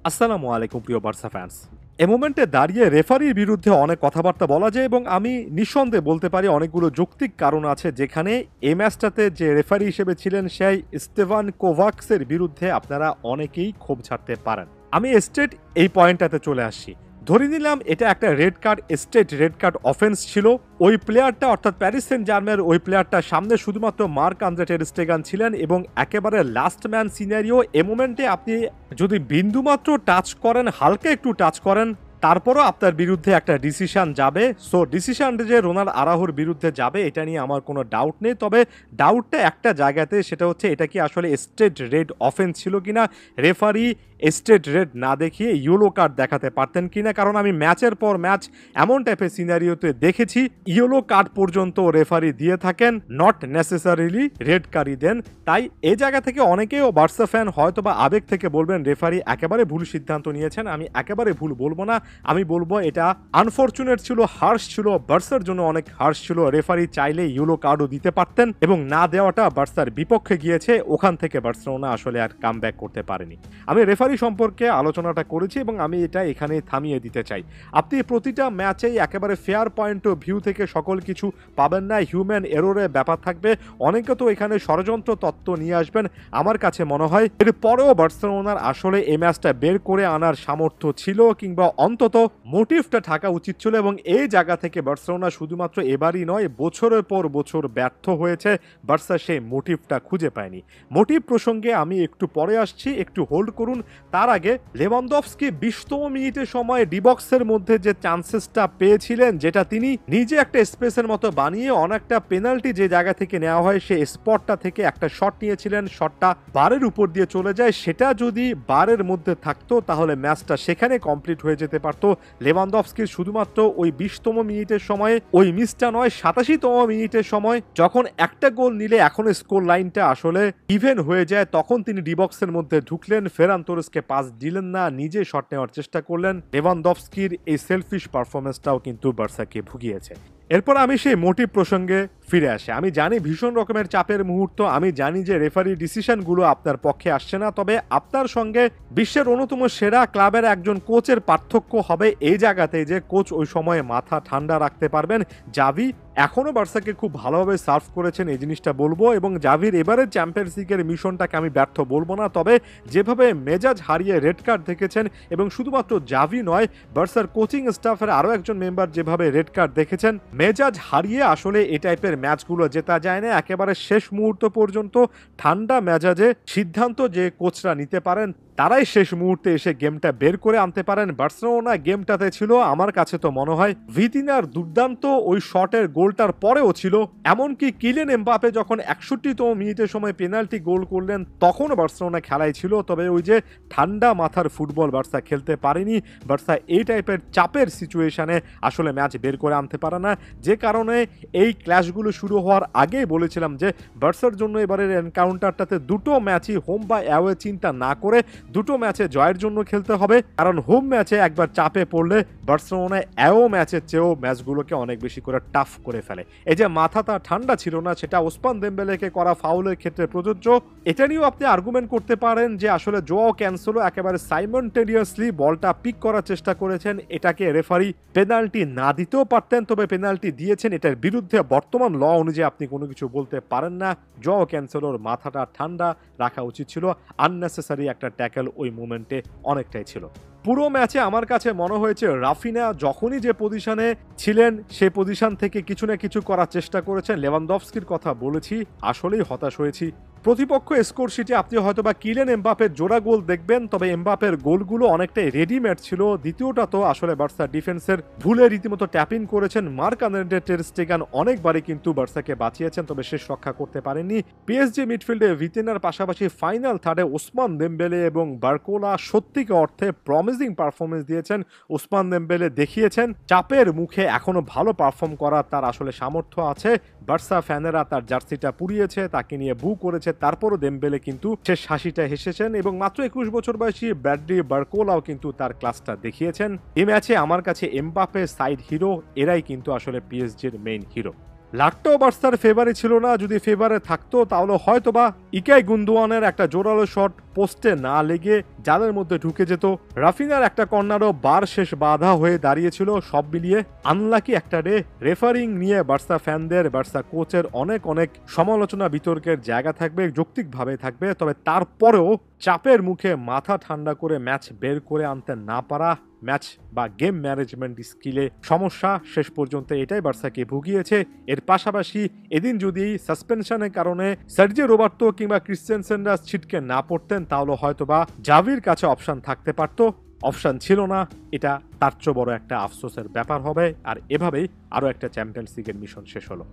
আসসালামু আলাইকুম প্রিয় বার্সা ফ্যান্স। এ মোমেন্টে দাঁড়িয়ে রেফারির বিরুদ্ধে অনেক কথাবার্তা বলা যায় এবং আমি নিঃসন্দেহে বলতে পারি অনেকগুলো যৌক্তিক কারণ আছে যেখানে এই ম্যাচটাতে যে রেফারি হিসেবে ছিলেন সেই স্টেভান কোভাক্সের বিরুদ্ধে আপনারা অনেকেই ক্ষোভ ছাড়তে পারেন। আমি স্ট্রেট এই পয়েন্টটাতে চলে আসছি। ধরে নিলাম এটা একটা red card, straight red card offence ছিল। ওই প্লেয়ারটা অর্থাৎ প্যারিস সেন্ট জার্মের ওই প্লেয়ারটা সামনে শুধুমাত্র মার্ক আন্দ্রে টের স্টেগান ছিলেন এবং একেবারে লাস্ট ম্যান সিনারিও। এ মোমেন্টে আপনি যদি বিন্দুমাত্র টাচ করেন, হালকা একটু টাচ করেন, তারপরও আপনার বিরুদ্ধে একটা ডিসিশন যাবে। সো ডিসিশন যে রোনাল্ড আরাহুর বিরুদ্ধে যাবে এটা নিয়ে আমার কোনো ডাউট নেই। তবে ডাউটটা একটা জায়গাতে, সেটা হচ্ছে এটা কি আসলে স্ট্রেট রেড অফেন্স ছিল কিনা, রেফারি স্ট্রেট রেড না দেখিয়ে ইয়েলো কার্ড দেখাতে পারতেন কিনা। কারণ আমি ম্যাচের পর ম্যাচ এমন টাইপের সিনারিওতে দেখেছি ইয়েলো কার্ড পর্যন্ত রেফারি দিয়ে থাকেন, নট নেসেসারিলি রেড কার্ডই দেন। তাই এই জায়গা থেকে অনেকেও বার্সা ফ্যান হয়তো বা আবেগ থেকে বলবেন রেফারি একেবারে ভুল সিদ্ধান্ত নিয়েছেন। আমি একেবারে ভুল বলবো না, আমি বলবো এটা আনফরচুনেট ছিল, হার্শ ছিল, বার্সার জন্য অনেক হার্শ ছিল। রেফারি চাইলে ইয়েলো কার্ডও দিতে পারতেন এবং না দেওয়াটা বার্সার বিপক্ষে গিয়েছে। ওখান থেকে বার্সেলোনা আসলে আর কাম ব্যাক করতে পারেনি। আমি রেফারি সম্পর্কে আলোচনাটা করেছি এবং আমি এটা এখানে থামিয়ে দিতে চাই। আপনি প্রতিটা ম্যাচেই একেবারে ফেয়ার পয়েন্ট অফ ভিউ থেকে সকল কিছু পাবেন না, হিউম্যান এররের ব্যাপার থাকবে। অনেকে তো এখানে ষড়যন্ত্র তত্ত্ব নিয়ে আসবেন। আমার কাছে মনে হয় এর পরেও বার্সেলোনার আসলে এই ম্যাচটা বের করে আনার সামর্থ্য ছিল, কিংবা অন্তত মোটিভটা থাকা উচিত ছিল। এবং এই জায়গা থেকে বার্সেলোনা শুধুমাত্র এবারই নয়, বছরের পর বছর ব্যর্থ হয়েছে। বার্সা সেই মোটিভটা খুঁজে পায়নি। মোটিভ প্রসঙ্গে আমি একটু পরে আসছি, একটু হোল্ড করুন। তার আগে লেভানডফস্কি 20তম মিনিটের সময় ডিবক্সের মধ্যে যে চান্সেসটা পেয়েছিলেন, যেটা তিনি নিজে একটা স্পেসের মতো বানিয়ে অনেকটা পেনাল্টি যে জায়গা থেকে নেওয়া হয় সেই স্পটটা থেকে একটা শট নিয়েছিলেন, শটটা বারের উপর দিয়ে চলে যায়। সেটা যদি বারের মধ্যে থাকতো তাহলে ম্যাচটা সেখানে কমপ্লিট হয়ে যেতে পারতো। লেভানডফস্কির শুধুমাত্র ওই 20তম মিনিটের সময়, ওই মিসটা নয়, 87তম মিনিটের সময় যখন একটা গোল নিলে এখন স্কোর লাইনটা আসলে ইভেন হয়ে যায়, তখন তিনি ডিবক্সের মধ্যে ঢুকলেন, ফেরান তোরেসকে পাস দিলেন না, নিজে শট নেওয়ার চেষ্টা করলেন। লেভানডফস্কির এই সেলফিশ পারফরমেন্সটাও কিন্তু বার্সাকে ভুগিয়েছে। এরপর আমি সেই মোটিভ প্রসঙ্গে ফিরে আসি। আমি জানি ভীষণ রকমের চাপের মুহূর্ত, আমি জানি যে রেফারি ডিসিশনগুলো আপনার পক্ষে আসছে না। তবে আপনার সঙ্গে বিশ্বের অন্যতম সেরা ক্লাবের একজন কোচের পার্থক্য হবে এই জায়গাতে যে কোচ ওই সময়ে মাথা ঠান্ডা রাখতে পারবেন। জাভি এখনও বার্সাকে খুব ভালোভাবে সার্ভ করেছেন, এই জিনিসটা বলবো। এবং জাভির এবারের চ্যাম্পিয়ন্স লিগের মিশনটাকে আমি ব্যর্থ বলবো না। তবে যেভাবে মেজাজ হারিয়ে রেড কার্ড দেখেছেন, এবং শুধুমাত্র জাভি নয়, বার্সার কোচিং স্টাফের আরও একজন মেম্বার যেভাবে রেড কার্ড দেখেছেন, মেজাজ হারিয়ে আসলে এই টাইপের ম্যাচগুলো জেতা যায় না। একেবারে শেষ মুহূর্ত পর্যন্ত ঠান্ডা মেজাজে সিদ্ধান্ত যে কোচরা নিতে পারেন, তারাই শেষ মুহূর্তে এসে গেমটা বের করে আনতে পারেন। বার্সেলোনা গেমটাতে ছিল, আমার কাছে তো মনে হয় ভিতিনার দুর্দান্ত ওই শটের গোলটার পরেও ছিল। এমনকি কিলিয়ান এমবাপে যখন 61তম মিনিটের সময় পেনাল্টি গোল করলেন তখনও বার্সেলোনা খেলায় ছিল। তবে ওই যে ঠান্ডা মাথার ফুটবল বার্সা খেলতে পারেনি। বার্সা এই টাইপের চাপের সিচুয়েশনে আসলে ম্যাচ বের করে আনতে পারে না, যে কারণে এই ক্ল্যাশগুলো শুরু হওয়ার আগেই বলেছিলাম যে বার্সার জন্য এবারের এনকাউন্টারটাতে দুটো ম্যাচই হোম বা অ্যাওয়ে চিন্তা না করে দুটো ম্যাচে জয়ের জন্য খেলতে হবে। কারণ হোম ম্যাচে একবার চাপে পড়লে বার্সেলোনা অ্যাওয়ে ম্যাচের চেয়েও ম্যাচগুলোকে অনেক বেশি করে টাফ করে ফেলে। এই যে মাথাটা ঠান্ডা ছিল না, সেটা ওসমান দেমবেলেকে করা ফাউলের ক্ষেত্রে প্রযোজ্য। এটা নিয়েও আপনি আর্গুমেন্ট করতে পারেন যে আসলে জোয়াও ক্যানসেলো একেবারে সাইমনটেনিয়াসলি বলটা পিক করার চেষ্টা করেছেন, এটাকে রেফারি পেনাল্টি না দিতেও পারতেন, তবে পেনাল্টি দিয়েছেন। এটার বিরুদ্ধে বর্তমান ল অনুযায়ী আপনি কোনো কিছু বলতে পারেন না। জোয়াও ক্যানসেলোর মাথাটা ঠান্ডা রাখা উচিত ছিল। আননেসেসারি একটা ট্যাকল ওই মোমেন্টে অনেকটাই ছিল। পুরো ম্যাচে আমার কাছে মনে হয়েছে রাফিনা যখনই যে পজিশনে ছিলেন সেই পজিশন থেকে কিছু না কিছু করার চেষ্টা করেছেন। লেভানডফস্কির কথা বলেছি, আসলেই হতাশ হয়েছি। প্রতিপক্ষ স্কোর শিটে আপনি হয়তো বা কিলিয়ান এমবাপের জোড়া গোল দেখবেন, তবে এমবাপের গোলগুলো অনেকটাই রেডিমেড ছিল। দ্বিতীয়টা তো আসলে বার্সা ডিফেন্সের ভুলে রীতিমতো ট্যাপিং করেছেন। মার্ক আন্দ্রে টের স্টেগান অনেকবারই কিন্তু বার্সাকে বাঁচিয়েছেন, তবে শেষ রক্ষা করতে পারেননি। পিএসজি মিডফিল্ডে ভিতিনার পাশাপাশি ফাইনাল থার্ডে ওসমান দেমবেলে এবং বার্কোলা সত্যিকার অর্থে প্রমিজিং পারফরমেন্স দিয়েছেন। ওসমান দেমবেলে দেখিয়েছেন চাপের মুখে এখনো ভালো পারফর্ম করার তার আসলে সামর্থ্য আছে। বার্সা ফ্যানেরা তার জার্সিটা পুড়িয়েছে, তাকে নিয়ে বু করেছে, তারপরও দেমবেলে কিন্তু শেষ হাসিটা হেসেছেন। এবং মাত্র 21 বছর বয়সী ব্র্যাডলি বার্কোলাও কিন্তু তার ক্লাসটা দেখিয়েছেন। এই ম্যাচে আমার কাছে এমবাপে সাইড হিরো, এরাই কিন্তু আসলে পিএসজির মেইন হিরো। লাকটাও বার্সার ফেভারে ছিল না, যদি ফেভারে থাকতো তাহলে হয়তোবা ইকাই গুন্দোয়ানের একটা জোরালো শট, পোস্টে না লেগে যাদের মধ্যে ঢুকে যেত। রাফিনার একটা কর্নারও বার শেষ বাধা হয়ে দাঁড়িয়েছিল। সব মিলিয়ে আনলাকি একটা ডে। রেফারিং নিয়ে বার্সা ফ্যানদের, বার্সা কোচের অনেক অনেক সমালোচনা বিতর্কের জায়গা থাকবে, যৌক্তিকভাবে থাকবে। তবে তারপরেও চাপের মুখে মাথা ঠান্ডা করে ম্যাচ বের করে আনতে না পারা, ম্যাচ বা গেম ম্যানেজমেন্ট স্কিলে সমস্যা শেষ পর্যন্ত এটাই বার্সাকে ভুগিয়েছে। এর পাশাপাশি এদিন যদি সাসপেনশনের কারণে সার্জিও রোবার্তো কিংবা ক্রিস্টেনসেনরা ছিটকে না পড়তেন তাহলে হয়তোবা জাভির কাছে অপশন থাকতে পারত। অপশন ছিল না, এটা তার চেয়ে বড় একটা আফসোসের ব্যাপার হবে। আর এভাবেই আরও একটা চ্যাম্পিয়ন্স লিগের মিশন শেষ হলো।